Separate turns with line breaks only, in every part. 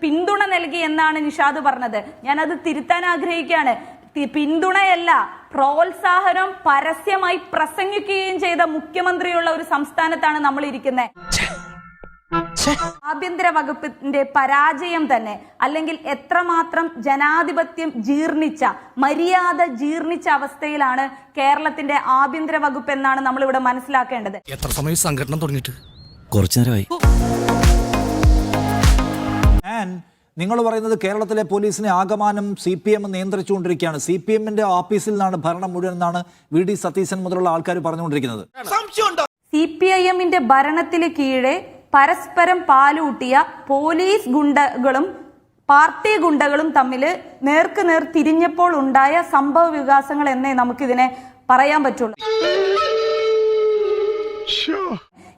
പിന്തുണ നൽകി എന്നാണ് നിഷാദ് പറഞ്ഞത്. ഞാനത് തിരുത്താൻ ആഗ്രഹിക്കുകയാണ്. പിന്തുണയല്ല, പ്രോത്സാഹനം പരസ്യമായി പ്രസംഗിക്കുകയും ചെയ്ത മുഖ്യമന്ത്രിയുള്ള ഒരു സംസ്ഥാനത്താണ് നമ്മൾ ഇരിക്കുന്നത്. ആഭ്യന്തര വകുപ്പിന്റെ പരാജയം തന്നെ, അല്ലെങ്കിൽ എത്രമാത്രം ജനാധിപത്യം ജീർണിച്ച, മര്യാദ ജീർണിച്ച അവസ്ഥയിലാണ് കേരളത്തിന്റെ ആഭ്യന്തര വകുപ്പ് എന്നാണ് നമ്മൾ ഇവിടെ മനസ്സിലാക്കേണ്ടത്.
എത്ര സമയം സംഘടന തുടങ്ങിയിട്ട്?
കുറച്ചു നേരമായി.
നിങ്ങൾ പറയുന്നത് കേരളത്തിലെ പോലീസിനെ ആകമാനം CPM നിയന്ത്രിച്ചുകൊണ്ടിരിക്കുകയാണ്. CPMന്റെ ഓഫീസിൽ നിന്നാണ് ഭരണം മുഴുവൻ എന്നാണ് VD സതീശൻ മുതലുള്ള ആൾക്കാർ പറഞ്ഞുകൊണ്ടിരിക്കുന്നത്.
CPIMന്റെ ഭരണത്തിന് കീഴെ പരസ്പരം പാലൂട്ടിയ പോലീസ് ഗുണ്ടകളും പാർട്ടി ഗുണ്ടകളും തമ്മിൽ നേർക്കുനേർ തിരിഞ്ഞപ്പോൾ ഉണ്ടായ സംഭവ വികാസങ്ങൾ എന്നേ നമുക്കിതിനെ പറയാൻ പറ്റുള്ളൂ.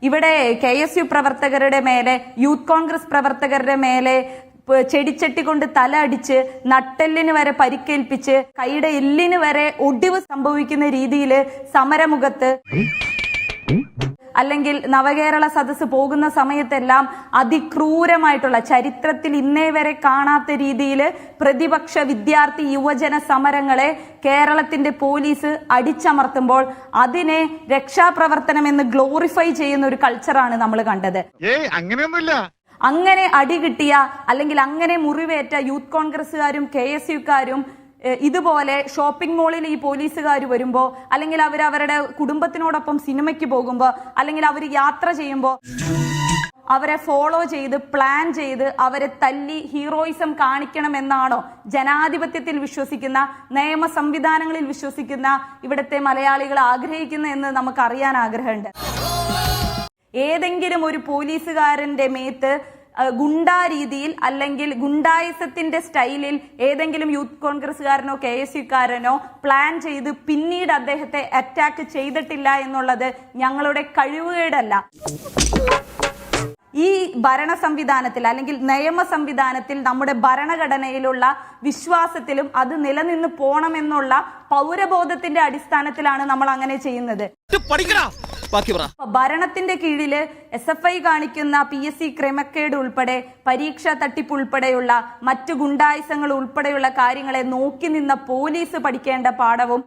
ഇവിടെ KSU പ്രവർത്തകരുടെ മേലെ, യൂത്ത് കോൺഗ്രസ് പ്രവർത്തകരുടെ മേലെ ചെടിച്ചട്ടി കൊണ്ട് തല അടിച്ച് നട്ടെല്ലിന് വരെ പരിക്കേൽപ്പിച്ച് കൈയുടെ എല്ലിന് വരെ ഒടിവ് സംഭവിക്കുന്ന രീതിയിൽ സമരമുഖത്ത്, അല്ലെങ്കിൽ നവകേരള സദസ്സ് പോകുന്ന സമയത്തെല്ലാം അതിക്രൂരമായിട്ടുള്ള, ചരിത്രത്തിൽ ഇന്നേ വരെ കാണാത്ത രീതിയിൽ പ്രതിപക്ഷ വിദ്യാർത്ഥി യുവജന സമരങ്ങളെ കേരളത്തിന്റെ പോലീസ് അടിച്ചമർത്തുമ്പോൾ അതിനെ രക്ഷാപ്രവർത്തനം എന്ന് ഗ്ലോറിഫൈ ചെയ്യുന്ന ഒരു കൾച്ചറാണ് നമ്മൾ കണ്ടത്. അങ്ങനെ അടി കിട്ടിയ, അല്ലെങ്കിൽ അങ്ങനെ മുറിവേറ്റ യൂത്ത് കോൺഗ്രസുകാരും KSUക്കാരും ഇതുപോലെ ഷോപ്പിംഗ് മോളിൽ ഈ പോലീസുകാർ വരുമ്പോൾ, അല്ലെങ്കിൽ അവരവരുടെ കുടുംബത്തിനോടൊപ്പം സിനിമയ്ക്ക് പോകുമ്പോൾ, അല്ലെങ്കിൽ അവർ യാത്ര ചെയ്യുമ്പോൾ അവരെ ഫോളോ ചെയ്ത് പ്ലാൻ ചെയ്ത് അവരെ തല്ലി ഹീറോയിസം കാണിക്കണമെന്നാണോ ജനാധിപത്യത്തിൽ വിശ്വസിക്കുന്ന, നിയമ സംവിധാനങ്ങളിൽ വിശ്വസിക്കുന്ന ഇവിടുത്തെ മലയാളികൾ ആഗ്രഹിക്കുന്ന എന്ന് നമുക്കറിയാൻ ആഗ്രഹമുണ്ട്. ഏതെങ്കിലും ഒരു പോലീസുകാരന്റെ മേത്ത് ഗുണ്ടാ രീതിയിൽ, അല്ലെങ്കിൽ ഗുണ്ടായിസത്തിന്റെ സ്റ്റൈലിൽ ഏതെങ്കിലും യൂത്ത് കോൺഗ്രസുകാരനോ KSUക്കാരനോ പ്ലാൻ ചെയ്ത് പിന്നീട് അദ്ദേഹത്തെ അറ്റാക്ക് ചെയ്തിട്ടില്ല എന്നുള്ളത് ഞങ്ങളുടെ കഴിവുകേടല്ല. ഈ ഭരണ സംവിധാനത്തിൽ, അല്ലെങ്കിൽ നിയമ സംവിധാനത്തിൽ, നമ്മുടെ ഭരണഘടനയിലുള്ള വിശ്വാസത്തിലും അത് നിലനിന്ന് പോണമെന്നുള്ള പൗരബോധത്തിന്റെ അടിസ്ഥാനത്തിലാണ് നമ്മൾ അങ്ങനെ ചെയ്യുന്നത്. ഭരണത്തിന്റെ കീഴില് SFI കാണിക്കുന്ന PSC ക്രമക്കേട് ഉൾപ്പെടെ, പരീക്ഷാ തട്ടിപ്പ് ഉൾപ്പെടെയുള്ള മറ്റു ഗുണ്ടായിസങ്ങൾ ഉൾപ്പെടെയുള്ള കാര്യങ്ങളെ നോക്കി നിന്ന പോലീസ് പഠിക്കേണ്ട പാഠവും,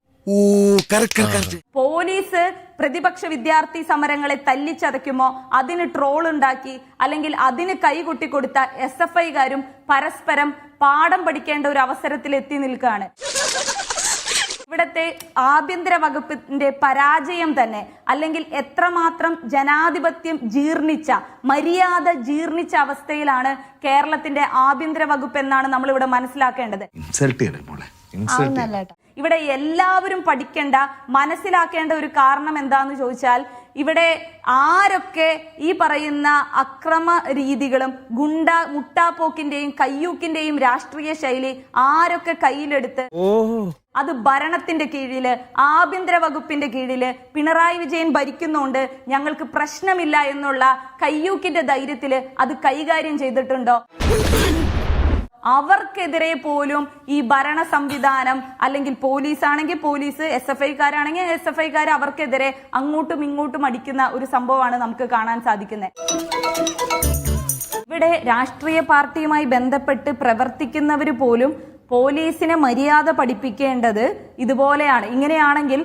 പോലീസ് പ്രതിപക്ഷ വിദ്യാർത്ഥി സമരങ്ങളെ തല്ലിച്ചതയ്ക്കുമോ അതിന് ട്രോൾ ഉണ്ടാക്കി, അല്ലെങ്കിൽ അതിന് കൈകൊട്ടിക്കൊടുത്ത SFIക്കാരും പരസ്പരം പാഠം പഠിക്കേണ്ട ഒരു അവസരത്തിൽ എത്തി നിൽക്കുകയാണ്. ഇവിടത്തെ ആഭ്യന്തര വകുപ്പിന്റെ പരാജയം തന്നെ, അല്ലെങ്കിൽ എത്രമാത്രം ജനാധിപത്യം ജീർണിച്ച, മര്യാദ ജീർണിച്ച അവസ്ഥയിലാണ് കേരളത്തിന്റെ ആഭ്യന്തര വകുപ്പ് എന്നാണ് നമ്മൾ ഇവിടെ മനസ്സിലാക്കേണ്ടത്. ഇവിടെ എല്ലാവരും പഠിക്കേണ്ട, മനസ്സിലാക്കേണ്ട ഒരു കാരണം എന്താന്ന് ചോദിച്ചാൽ, ഇവിടെ ആരൊക്കെ ഈ പറയുന്ന അക്രമ രീതികളും മുട്ടാപ്പോക്കിന്റെയും കയ്യൂക്കിന്റെയും രാഷ്ട്രീയ ശൈലി ആരൊക്കെ കയ്യിലെടുത്ത് അത് ഭരണത്തിന്റെ കീഴില്, ആഭ്യന്തര വകുപ്പിന്റെ കീഴില് പിണറായി വിജയൻ ഭരിക്കുന്നോണ്ട് ഞങ്ങൾക്ക് പ്രശ്നമില്ല എന്നുള്ള കയ്യൂക്കിന്റെ ധൈര്യത്തില് അത് കൈകാര്യം ചെയ്തിട്ടുണ്ടോ? അവർക്കെതിരെ പോലും ഈ ഭരണ സംവിധാനം, അല്ലെങ്കിൽ പോലീസ് ആണെങ്കിൽ പോലീസ്, SFIക്കാരാണെങ്കിൽ SFIക്കാർ അവർക്കെതിരെ അങ്ങോട്ടും ഇങ്ങോട്ടും അടിക്കുന്ന ഒരു സംഭവമാണ് നമുക്ക് കാണാൻ സാധിക്കുന്നത്. ഇവിടെ രാഷ്ട്രീയ പാർട്ടിയുമായി ബന്ധപ്പെട്ട് പ്രവർത്തിക്കുന്നവർ പോലും പോലീസിനെ മര്യാദ പഠിപ്പിക്കേണ്ടത് ഇതുപോലെയാണ്. ഇങ്ങനെയാണെങ്കിൽ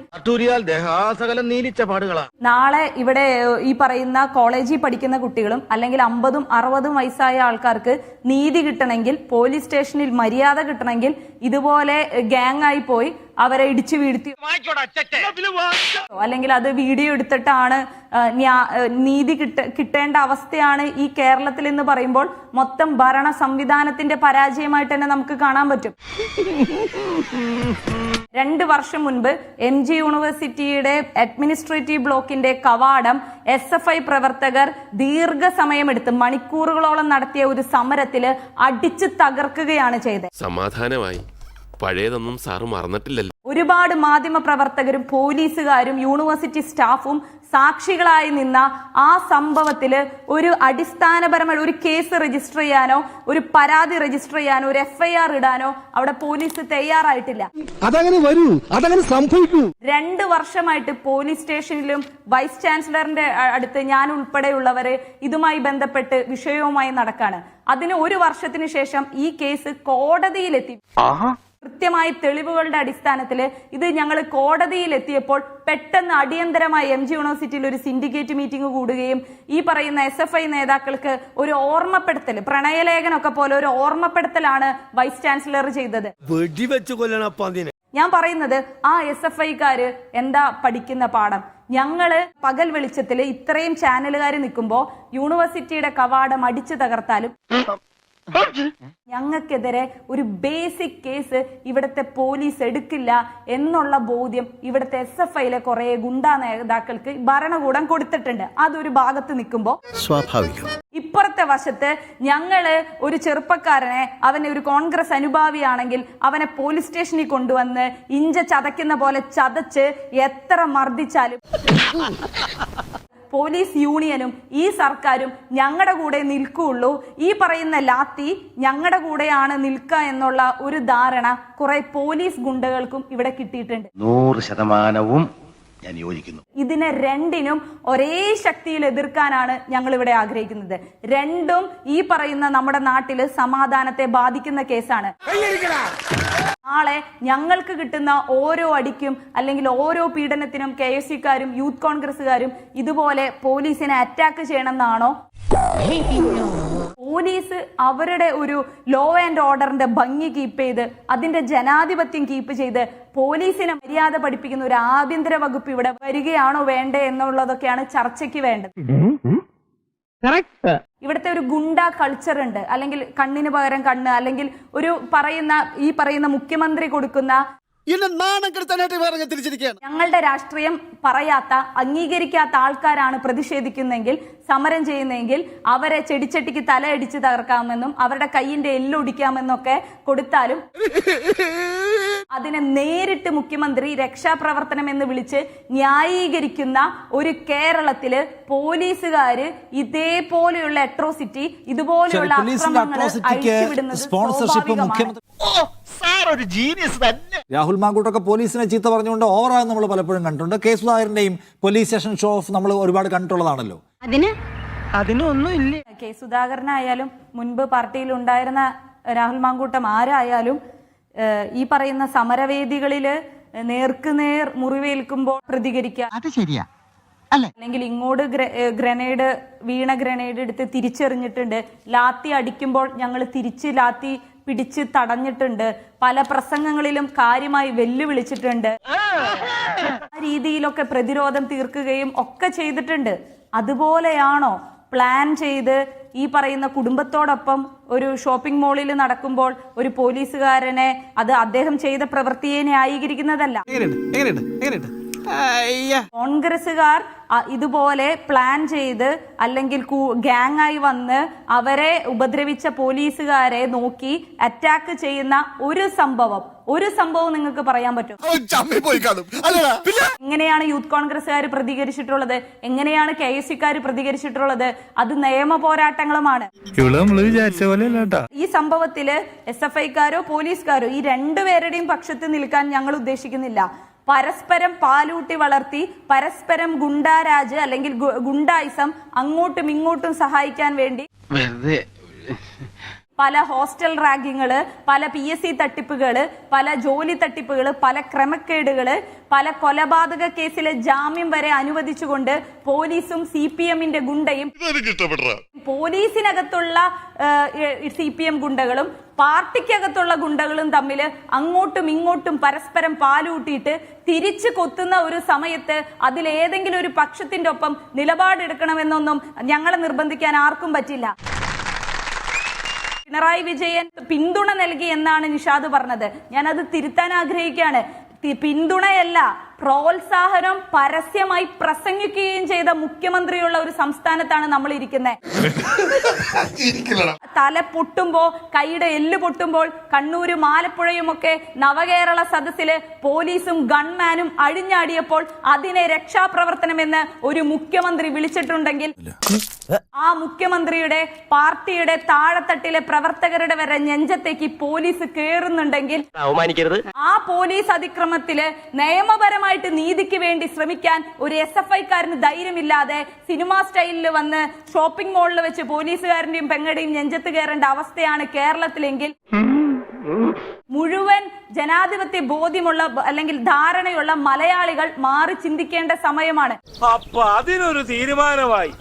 നാളെ ഇവിടെ ഈ പറയുന്ന കോളേജിൽ പഠിക്കുന്ന കുട്ടികളും, അല്ലെങ്കിൽ 50ഉം 60ഉം വയസ്സായ ആൾക്കാർക്ക് നീതി കിട്ടണമെങ്കിൽ, പോലീസ് സ്റ്റേഷനിൽ മര്യാദ കിട്ടണമെങ്കിൽ ഇതുപോലെ ഗ്യാങ് ആയി പോയി അവരെ ഇടിച്ചു വീഴ്ത്തി, അല്ലെങ്കിൽ അത് വീഡിയോ എടുത്തിട്ടാണ് നീതി കിട്ടേണ്ട അവസ്ഥയാണ് ഈ കേരളത്തിൽ എന്ന് പറയുമ്പോൾ മൊത്തം ഭരണ സംവിധാനത്തിന്റെ പരാജയമായിട്ട് തന്നെ നമുക്ക് കാണാൻ പറ്റും. 2 വർഷം മുൻപ് MG യൂണിവേഴ്സിറ്റിയുടെ അഡ്മിനിസ്ട്രേറ്റീവ് ബ്ലോക്കിന്റെ കവാടം SFI പ്രവർത്തകർ ദീർഘസമയമെടുത്ത് മണിക്കൂറുകളോളം നടത്തിയ ഒരു സമരത്തില് അടിച്ചു തകർക്കുകയാണ് ചെയ്തത്.
സമാധാനമായി, പഴയതൊന്നും സാറ് മറന്നിട്ടില്ലല്ലോ.
ഒരുപാട് മാധ്യമ പ്രവർത്തകരും പോലീസുകാരും യൂണിവേഴ്സിറ്റി സ്റ്റാഫും സാക്ഷികളായി നിന്ന ആ സംഭവത്തില് ഒരു അടിസ്ഥാനപരമായ ഒരു കേസ് രജിസ്റ്റർ ചെയ്യാനോ, ഒരു പരാതി രജിസ്റ്റർ ചെയ്യാനോ, ഒരു FIR ഇടാനോ അവിടെ പോലീസ് തയ്യാറായിട്ടില്ല.
അതങ്ങനെ സംഭവിക്കൂ.
2 വർഷമായിട്ട് പോലീസ് സ്റ്റേഷനിലും വൈസ് ചാൻസലറിന്റെ അടുത്ത് ഞാൻ ഉൾപ്പെടെയുള്ളവര് ഇതുമായി ബന്ധപ്പെട്ട് വിഷയവുമായി നടക്കാണ്. അതിന് 1 വർഷത്തിന് ശേഷം ഈ കേസ് കോടതിയിലെത്തി. കൃത്യമായ തെളിവുകളുടെ അടിസ്ഥാനത്തിൽ ഇത് ഞങ്ങൾ കോടതിയിൽ എത്തിയപ്പോൾ പെട്ടെന്ന് അടിയന്തരമായി MG യൂണിവേഴ്സിറ്റിയിൽ ഒരു സിൻഡിക്കേറ്റ് മീറ്റിംഗ് കൂടുകയും ഈ പറയുന്ന SFI നേതാക്കൾക്ക് ഒരു ഓർമ്മപ്പെടുത്തൽ, പ്രണയലേഖനമൊക്കെ പോലെ ഒരു ഓർമ്മപ്പെടുത്തലാണ് വൈസ് ചാൻസലർ ചെയ്തത്. ഞാൻ പറയുന്നത് ആ SFIക്കാര് എന്താ പഠിക്കുന്ന പാഠം? ഞങ്ങള് പകൽ വെളിച്ചത്തില് ഇത്രയും ചാനലുകാർ നിൽക്കുമ്പോ യൂണിവേഴ്സിറ്റിയുടെ കവാടം അടിച്ചു തകർത്താലും ഞങ്ങൾക്കെതിരെ ഒരു ബേസിക് കേസ് ഇവിടുത്തെ പോലീസ് എടുക്കില്ല എന്നുള്ള ബോധ്യം ഇവിടുത്തെ SFIയിലെ കുറെ ഗുണ്ടാ നേതാക്കൾക്ക് ഭരണകൂടം കൊടുത്തിട്ടുണ്ട്. അതൊരു ഭാഗത്ത് നിൽക്കുമ്പോ
സ്വാഭാവികം.
ഇപ്പുറത്തെ വശത്ത് ഞങ്ങള് ഒരു ചെറുപ്പക്കാരനെ, അവനെ ഒരു കോൺഗ്രസ് അനുഭാവിയാണെങ്കിൽ അവനെ പോലീസ് സ്റ്റേഷനിൽ കൊണ്ടുവന്ന് ഇഞ്ച ചതയ്ക്കുന്ന പോലെ ചതച്ച് എത്ര മർദ്ദിച്ചാലും പോലീസ് യൂണിയനും ഈ സർക്കാരും ഞങ്ങളുടെ കൂടെ നിൽക്കുകയുള്ളൂ. ഈ പറയുന്ന ലാത്തി ഞങ്ങളുടെ കൂടെയാണ് നിൽക്കുക എന്നുള്ള ഒരു ധാരണ കുറെ പോലീസ് ഗുണ്ടകൾക്കും ഇവിടെ കിട്ടിയിട്ടുണ്ട്.
100% ഞാൻ യോജിക്കുന്നു.
ഇതിനെ രണ്ടിനും ഒരേ ശക്തിയിൽ എതിർക്കാനാണ് ഞങ്ങൾ ഇവിടെ ആഗ്രഹിക്കുന്നത്. രണ്ടും ഈ പറയുന്ന നമ്മുടെ നാട്ടില് സമാധാനത്തെ ബാധിക്കുന്ന കേസാണ്. നാളെ ഞങ്ങൾക്ക് കിട്ടുന്ന ഓരോ അടിക്കും അല്ലെങ്കിൽ ഓരോ പീഡനത്തിനും KSUക്കാരും യൂത്ത് കോൺഗ്രസുകാരും ഇതുപോലെ പോലീസിനെ അറ്റാക്ക് ചെയ്യണമെന്നാണോ? പോലീസ് അവരുടെ ഒരു ലോ ആൻഡ് ഓർഡറിന്റെ ഭംഗി കീപ്പ് ചെയ്ത് അതിന്റെ ജനാധിപത്യം കീപ്പ് ചെയ്ത് പോലീസിനെ മര്യാദ പഠിപ്പിക്കുന്ന ഒരു ആഭ്യന്തര വകുപ്പ് ഇവിടെ വരികയാണോ വേണ്ടേ എന്നുള്ളതൊക്കെയാണ് ചർച്ചയ്ക്ക് വേണ്ടത്. ഇവിടുത്തെ ഒരു ഗുണ്ട കൾച്ചർ ഉണ്ട്, അല്ലെങ്കിൽ കണ്ണിന് പകരം കണ്ണ്, അല്ലെങ്കിൽ ഒരു ഈ പറയുന്ന മുഖ്യമന്ത്രി കൊടുക്കുന്ന ഞങ്ങളുടെ രാഷ്ട്രീയം പറയാത്ത, അംഗീകരിക്കാത്ത ആൾക്കാരാണ് പ്രതിഷേധിക്കുന്നെങ്കിൽ, സമരം ചെയ്യുന്നെങ്കിൽ അവരെ ചെടിച്ചട്ടിക്ക് തലയടിച്ച് തകർക്കാമെന്നും അവരുടെ കൈയിന്റെ എല്ലൊടിക്കാമെന്നൊക്കെ കൊടുത്താലും അതിനെ നേരിട്ട് മുഖ്യമന്ത്രി രക്ഷാപ്രവർത്തനം എന്ന് വിളിച്ച് ന്യായീകരിക്കുന്ന ഒരു കേരളത്തില് പോലീസുകാര് ഇതേപോലെയുള്ള അട്രോസിറ്റി, ഇതുപോലെയുള്ള അക്രമങ്ങൾ അഴിച്ചുവിടുന്നത് സ്വാഭാവികമാണ്.
രാഹുൽ മാങ്കൂട്ടൊക്കെ പോലീസിനെ ചീത്ത പറഞ്ഞുകൊണ്ട് ഓവറാകും നമ്മൾ പലപ്പോഴും കണ്ടിട്ടുണ്ട്. കെ സുധാകരന്റെയും പോലീസ് സ്റ്റേഷൻ ഷോ ഓഫ് നമ്മൾ ഒരുപാട് കണ്ടിട്ടുള്ളതാണല്ലോ.
അതിനൊന്നുമില്ല.
കെ സുധാകരനായാലും മുൻപ് പാർട്ടിയിൽ ഉണ്ടായിരുന്ന രാഹുൽ മാങ്കൂട്ടം ആരായാലും ഈ പറയുന്ന സമരവേദികളില് നേർക്കുനേർ മുറിവേൽക്കുമ്പോൾ പ്രതികരിക്കുക,
അത് ശരിയാ,
അല്ലെങ്കിൽ ഇങ്ങോട്ട് വീണ ഗ്രനേഡ് എടുത്ത് തിരിച്ചെറിഞ്ഞിട്ടുണ്ട്. ലാത്തി അടിക്കുമ്പോൾ ഞങ്ങൾ തിരിച്ച് ലാത്തി പിടിച്ച് തടഞ്ഞിട്ടുണ്ട്. പല പ്രസംഗങ്ങളിലും കാര്യമായി വെല്ലുവിളിച്ചിട്ടുണ്ട്. ആ രീതിയിലൊക്കെ പ്രതിരോധം തീർക്കുകയും ഒക്കെ ചെയ്തിട്ടുണ്ട്. അതുപോലെയാണോ പ്ലാൻ ചെയ്ത് ഈ പറയുന്ന കുടുംബത്തോടൊപ്പം ഒരു ഷോപ്പിംഗ് മോളിൽ നടക്കുമ്പോൾ ഒരു പോലീസുകാരനെ അത് അദ്ദേഹം ചെയ്ത പ്രവൃത്തിയെ ന്യായീകരിക്കുന്നതല്ല. കോൺഗ്രസുകാർ ഇതുപോലെ പ്ലാൻ ചെയ്ത് അല്ലെങ്കിൽ ഗ്യാങ്ങായി വന്ന് അവരെ ഉപദ്രവിച്ച പോലീസുകാരെ നോക്കി അറ്റാക്ക് ചെയ്യുന്ന ഒരു സംഭവം നിങ്ങൾക്ക് പറയാൻ പറ്റും? എങ്ങനെയാണ് യൂത്ത് കോൺഗ്രസുകാർ പ്രതികരിച്ചിട്ടുള്ളത്? എങ്ങനെയാണ് KSUക്കാർ പ്രതികരിച്ചിട്ടുള്ളത്? അത് നിയമ പോരാട്ടങ്ങളുമാണ്. ഈ സംഭവത്തില് SFIക്കാരോ പോലീസുകാരോ ഈ രണ്ടുപേരുടെയും പക്ഷത്ത് നിൽക്കാൻ ഞങ്ങൾ ഉദ്ദേശിക്കുന്നില്ല. പരസ്പരം പാലൂട്ടി വളർത്തി പരസ്പരം ഗുണ്ടാരാജ് അല്ലെങ്കിൽ ഗുണ്ടായിസം അങ്ങോട്ടും ഇങ്ങോട്ടും സഹായിക്കാൻ വേണ്ടി പല ഹോസ്റ്റൽ റാഗിങ്ങള്, പല PSC തട്ടിപ്പുകള്, പല ജോലി തട്ടിപ്പുകള്, പല ക്രമക്കേടുകള്, പല കൊലപാതക കേസിലെ ജാമ്യം വരെ അനുവദിച്ചുകൊണ്ട് പോലീസും CPMന്റെ ഗുണ്ടയും, പോലീസിനകത്തുള്ള CPM ഗുണ്ടകളും പാർട്ടിക്കകത്തുള്ള ഗുണ്ടകളും തമ്മിൽ അങ്ങോട്ടും ഇങ്ങോട്ടും പരസ്പരം പാലൂട്ടിയിട്ട് തിരിച്ചു കൊത്തുന്ന ഒരു സമയത്ത് അതിലേതെങ്കിലും ഒരു പക്ഷത്തിന്റെ ഒപ്പം നിലപാടെടുക്കണമെന്നൊന്നും ഞങ്ങളെ നിർബന്ധിക്കാൻ ആർക്കും പറ്റില്ല. പിണറായി വിജയൻ പിന്തുണ നൽകി എന്നാണ് നിഷാദ് പറഞ്ഞത്. ഞാനത് തിരുത്താൻ ആഗ്രഹിക്കുകയാണ്. പിന്തുണയല്ല, പ്രോത്സാഹനം പരസ്യമായി പ്രസംഗിക്കുകയും ചെയ്ത മുഖ്യമന്ത്രിയുള്ള ഒരു സംസ്ഥാനത്താണ് നമ്മൾ ഇരിക്കുന്നത്. തല പൊട്ടുമ്പോ, കൈയുടെ എല്ല് പൊട്ടുമ്പോൾ കണ്ണൂരും ആലപ്പുഴയും ഒക്കെ നവകേരള സദസ്സില് പോലീസും ഗൺമാനും അഴിഞ്ഞാടിയപ്പോൾ അതിനെ രക്ഷാപ്രവർത്തനമെന്ന് ഒരു മുഖ്യമന്ത്രി വിളിച്ചിട്ടുണ്ടെങ്കിൽ ആ മുഖ്യമന്ത്രിയുടെ പാർട്ടിയുടെ താഴെത്തട്ടിലെ പ്രവർത്തകരുടെ വരെ നെഞ്ചത്തേക്ക് പോലീസ് കേറുന്നുണ്ടെങ്കിൽ ആ പോലീസ് അതിക്രമത്തില് നിയമപരമായി സ്വന്തമായിട്ട് നീതിക്ക് വേണ്ടി ശ്രമിക്കാൻ ഒരു SFI-കാരന് ധൈര്യമില്ലാതെ സിനിമാ സ്റ്റൈലിൽ വന്ന് ഷോപ്പിംഗ് മാളിൽ വെച്ച് പോലീസുകാരന്റെയും പെങ്ങളുടെയും നെഞ്ചത്ത് കയറേണ്ട അവസ്ഥയാണ് കേരളത്തിലെങ്കിൽ മുഴുവൻ ജനാധിപത്യ ബോധ്യമുള്ള അല്ലെങ്കിൽ ധാരണയുള്ള മലയാളികൾ മാറി ചിന്തിക്കേണ്ട സമയമാണ്.
അപ്പൊ അതിനൊരു തീരുമാനമായി.